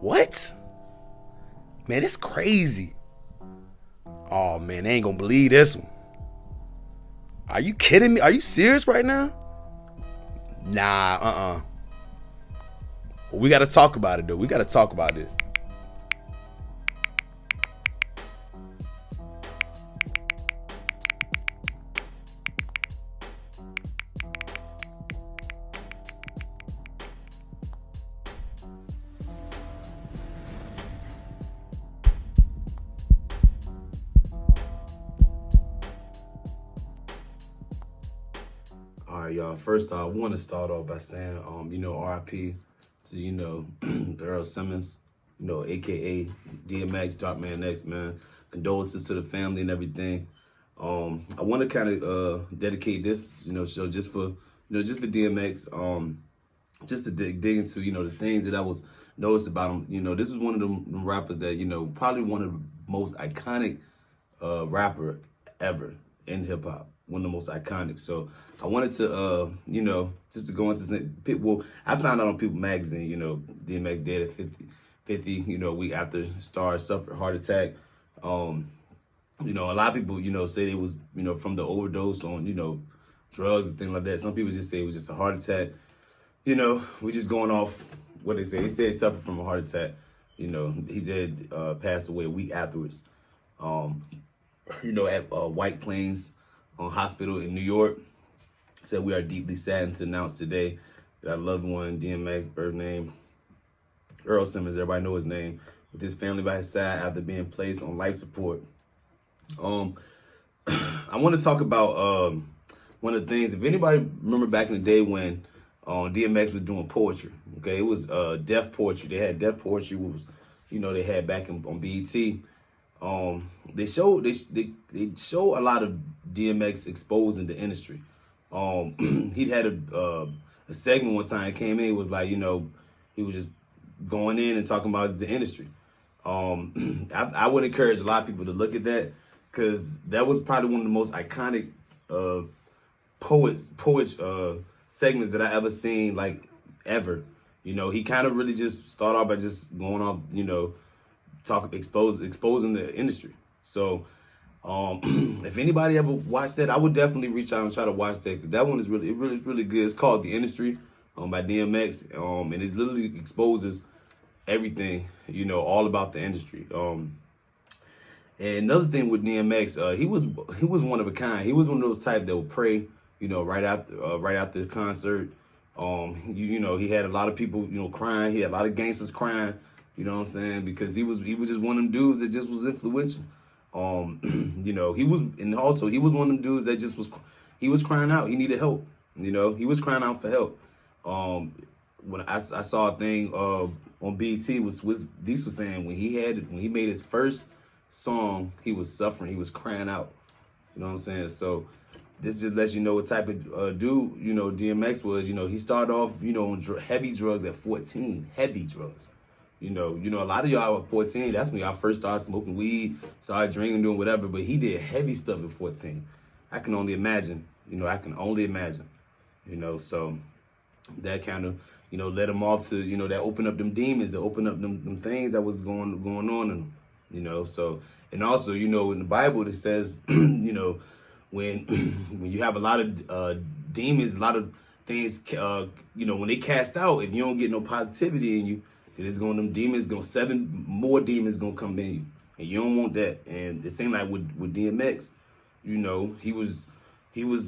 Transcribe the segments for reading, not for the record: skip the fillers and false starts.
What? Man, that's crazy. Oh man, they ain't gonna believe this one. Are you kidding me? Are you serious right now? Nah, Well, we gotta talk about it though. We gotta talk about this. All right, y'all. First off, I want to start off by saying, RIP to, the Earl Simmons, AKA DMX, Darkman X, man. Condolences to the family and everything. I want to kind of dedicate this, show just for DMX, just to dig into, the things that I was noticed about him. This is one of them rappers that, probably one of the most iconic rapper ever in hip hop. One of the most iconic. So I wanted to, just to go into some, well, I found out on People Magazine, DMX dead at 50, a week after Star suffered a heart attack. A lot of people, say it was, from the overdose on, drugs and things like that. Some people just say it was just a heart attack. We just going off what they say. They said he suffered from a heart attack. He said passed away a week afterwards. At White Plains Hospital in New York. Said we are deeply saddened to announce today that our loved one, DMX, birth name, Earl Simmons, everybody know his name, with his family by his side after being placed on life support. I want to talk about one of the things, if anybody remember back in the day when DMX was doing poetry, okay, it was deaf poetry. They had deaf poetry, was, they had back on BET. They show a lot of DMX exposing the industry. He'd had a segment one time. It came in. It was like, he was just going in and talking about the industry. I would encourage a lot of people to look at that, because that was probably one of the most iconic poets segments that I ever seen, like, ever. He kind of really just started off by just going off, exposing the industry. So if anybody ever watched that, I would definitely reach out and try to watch that, because that one is really good. It's called The Industry by DMX, and it literally exposes everything, all about the industry. And another thing with DMX, he was one of a kind. He was one of those type that would pray, right after the concert. He had a lot of people, crying. He had a lot of gangsters crying. You know what I'm saying? Because he was just one of them dudes that just was influential. He was one of them dudes that just was crying out. He needed help. He was crying out for help. When I saw a thing on BET was Beast was saying when he made his first song, he was suffering. He was crying out. You know what I'm saying? So this just lets you know what type of dude, DMX was. He started off, on heavy drugs at 14. Heavy drugs. A lot of y'all at 14, that's when y'all first started smoking weed, started drinking, doing whatever, but he did heavy stuff at 14. I can only imagine. So that kind of, led him off to, that opened up them demons, that opened up them things that was going on in him, So, and also, in the Bible, it says, when you have a lot of demons, a lot of things, when they cast out, if you don't get no positivity in you, then it's going, 7 more demons gonna come in you, and you don't want that. And it seemed like with DMX, he was,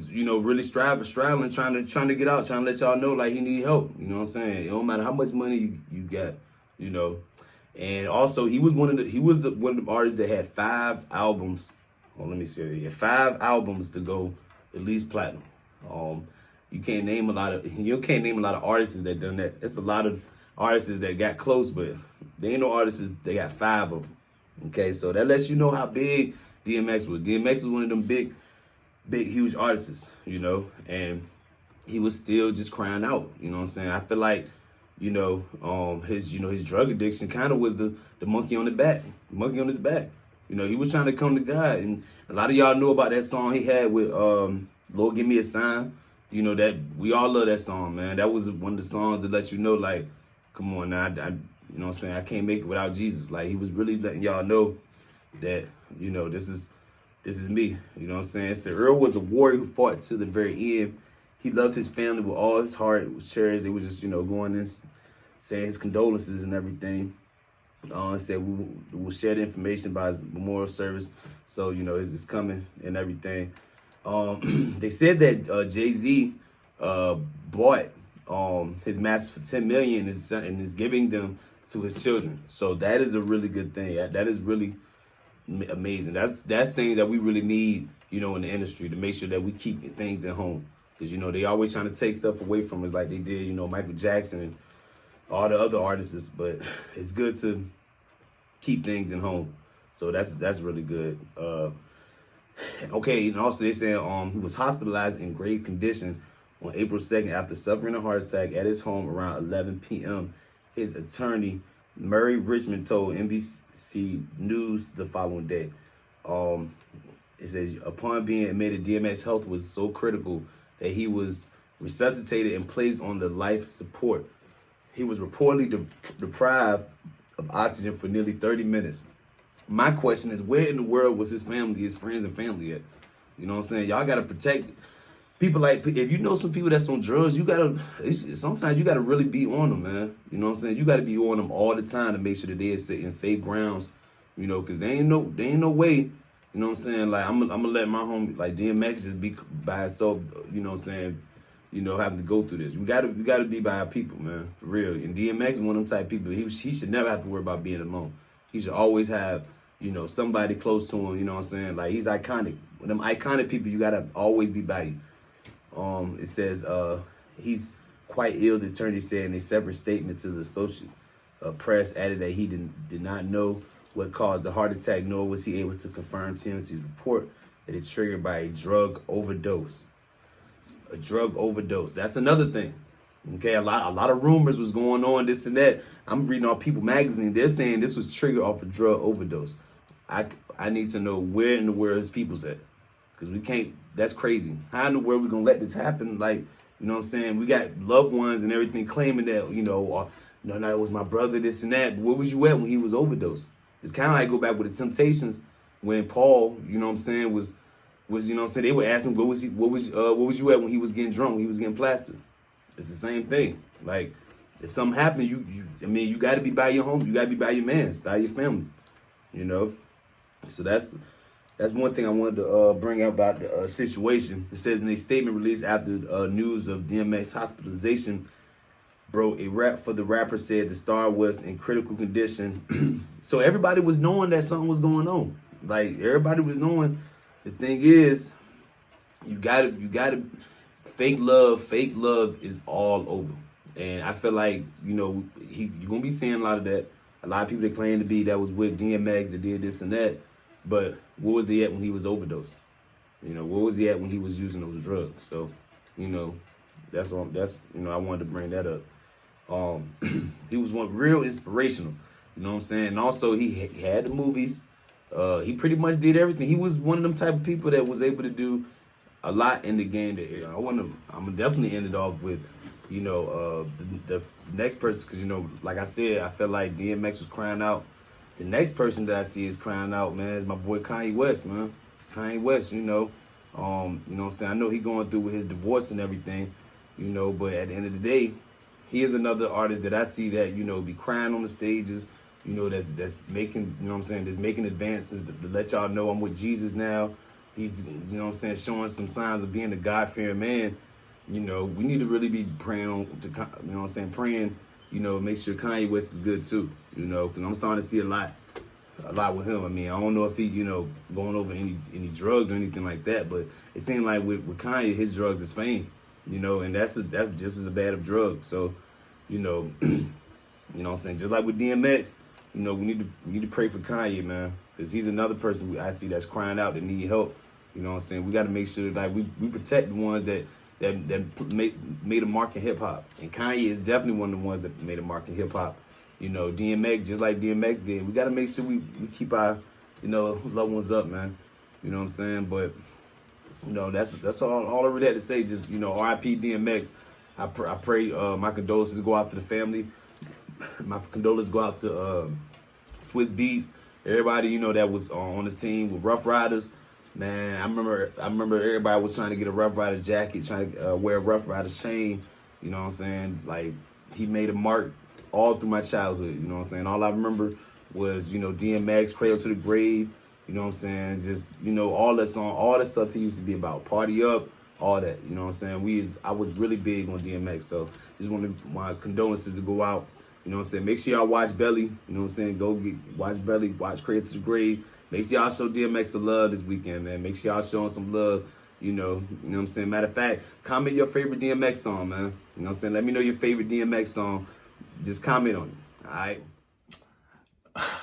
really straddling, trying to get out, trying to let y'all know like he need help. You know what I'm saying? It don't matter how much money you got, And also he was one of the artists that had 5 albums. Well, let me see. He had 5 albums to go at least platinum. You can't name a lot of artists that done that. It's a lot of artists that got close, but they ain't no artists. They got 5 of them. Okay, so that lets you know how big DMX was. DMX was one of them big, huge artists, and he was still just crying out. You know what I'm saying? I feel like, his drug addiction kind of was the monkey on his back. He was trying to come to God, and a lot of y'all knew about that song he had with Lord Give Me a Sign. That we all love that song, man. That was one of the songs that let you know, like, come on now, You know what I'm saying? I can't make it without Jesus. Like, he was really letting y'all know that, you know, this is me. You know what I'm saying? So Earl was a warrior who fought to the very end. He loved his family with all his heart. It was cherished. They was just, you know, going in, saying his condolences and everything. Said we will share the information by his memorial service. So, you know, it's coming and everything. They said that Jay-Z bought his masters for $10 million and is giving them to his children. So that is a really good thing. That is really amazing. That's things that we really need, you know, in the industry, to make sure that we keep things at home. Because, you know, they always trying to take stuff away from us like they did, you know, Michael Jackson and all the other artists. But it's good to keep things in home. So that's really good. Okay, and also they said he was hospitalized in grave condition on April 2nd after suffering a heart attack at his home around 11 p.m. His attorney, Murray Richmond, told NBC News the following day. It says, upon being admitted, DMX's health was so critical that he was resuscitated and placed on the life support. He was reportedly deprived of oxygen for nearly 30 minutes. My question is, where in the world was his family, his friends and family at? You know what I'm saying? Y'all got to protect people. Like, if you know some people that's on drugs, sometimes you got to really be on them, man. You know what I'm saying? You got to be on them all the time to make sure that they're in safe grounds, you know, because they ain't no way. You know what I'm saying? Like, I'm gonna let my homie, like DMX, just be by itself, you know what I'm saying, you know, having to go through this. We gotta be by our people, man, for real. And DMX is one of them type of people. He should never have to worry about being alone. He should always have, you know, somebody close to him, you know what I'm saying? Like, he's iconic. With them iconic people, you gotta always be by you. It says he's quite ill, the attorney said in a separate statement to the Associated Press, added that he did not know what caused the heart attack, nor was he able to confirm TMZ's report that it's triggered by a drug overdose. A drug overdose. That's another thing. Okay, a lot of rumors was going on, this and that. I'm reading on People magazine. They're saying this was triggered off a drug overdose. I need to know where in the world his people's at. Because we can't, that's crazy. How in the world we gonna let this happen? Like, you know what I'm saying? We got loved ones and everything claiming that, you know, no, it was my brother, this and that. But where was you at when he was overdosed? It's kind of like go back with the Temptations when Paul, you know what I'm saying, was you know what I'm saying, they would ask him, what was you at when he was getting drunk, when he was getting plastered? It's the same thing. Like, if something happened, you got to be by your home. You got to be by your mans, by your family, you know? So that's one thing I wanted to bring up about the situation. It says in a statement released after news of DMX hospitalization, bro, a rap for the rapper said the star was in critical condition. So everybody was knowing that something was going on. Like, everybody was knowing. The thing is, you gotta fake love is all over. And I feel like, you know, you're gonna be seeing a lot of that. A lot of people that claim to be that was with DMX that did this and that. But where was he at when he was overdosed? You know, where was he at when he was using those drugs? So, you know, that's you know, I wanted to bring that up. He was one real inspirational, you know what I'm saying? And also he had the movies. He pretty much did everything. He was one of them type of people that was able to do a lot in the game. That I'm gonna definitely end it off with, you know, the next person, because, you know, like I said, I felt like DMX was crying out. The next person that I see is crying out, man, is my boy Kanye West, man. Kanye West, you know what I'm saying? I know he going through with his divorce and everything, you know, but at the end of the day, he is another artist that I see that, you know, be crying on the stages, you know, that's making, you know what I'm saying, that's making advances to let y'all know I'm with Jesus now. He's, you know what I'm saying, showing some signs of being a God-fearing man. You know, we need to really be praying you know what I'm saying, praying, you know, make sure Kanye West is good too, you know, because I'm starting to see a lot with him. I mean, I don't know if he, you know, going over any drugs or anything like that, but it seemed like with Kanye, his drugs is fame, you know, and that's just as bad of drug. So, you know, you know what I'm saying, just like with DMX, you know, we need to pray for Kanye, man, because he's another person I see that's crying out that need help. You know what I'm saying? We got to make sure that we protect the ones that made a mark in hip hop. And Kanye is definitely one of the ones that made a mark in hip hop. You know, DMX, just like DMX did. We got to make sure we keep our, you know, loved ones up, man. You know what I'm saying? But, you know, that's all I really had to say. Just, you know, RIP DMX. I pray my condolences go out to the family. My condolences go out to Swiss Beats, everybody, you know, that was on this team with Rough Riders. Man, I remember everybody was trying to get a Rough Riders jacket, trying to wear a Rough Riders chain. You know what I'm saying? Like, he made a mark all through my childhood. You know what I'm saying? All I remember was, you know, DMX, Cradle to the Grave. You know what I'm saying? Just, you know, all that song, all that stuff he used to be about. Party Up, all that. You know what I'm saying? I was really big on DMX. So just wanted my condolences to go out. You know what I'm saying? Make sure y'all watch Belly. You know what I'm saying? Go watch Belly, watch Cradle to the Grave. Make sure y'all show DMX some love this weekend, man. Make sure y'all show him some love. You know what I'm saying? Matter of fact, comment your favorite DMX song, man. You know what I'm saying? Let me know your favorite DMX song. Just comment on it, all right?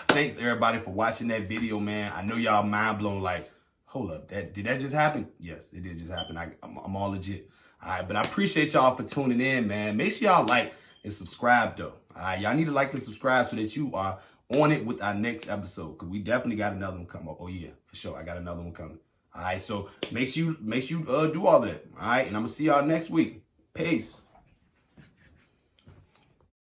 Thanks, everybody, for watching that video, man. I know y'all mind blown like, hold up, did that just happen? Yes, it did just happen. I'm all legit. All right, but I appreciate y'all for tuning in, man. Make sure y'all like and subscribe, though. All right, y'all need to like and subscribe so that you are on it with our next episode, because we definitely got another one coming up. Oh, yeah, for sure. I got another one coming. All right, so make sure you do all that. All right, and I'm going to see y'all next week. Peace.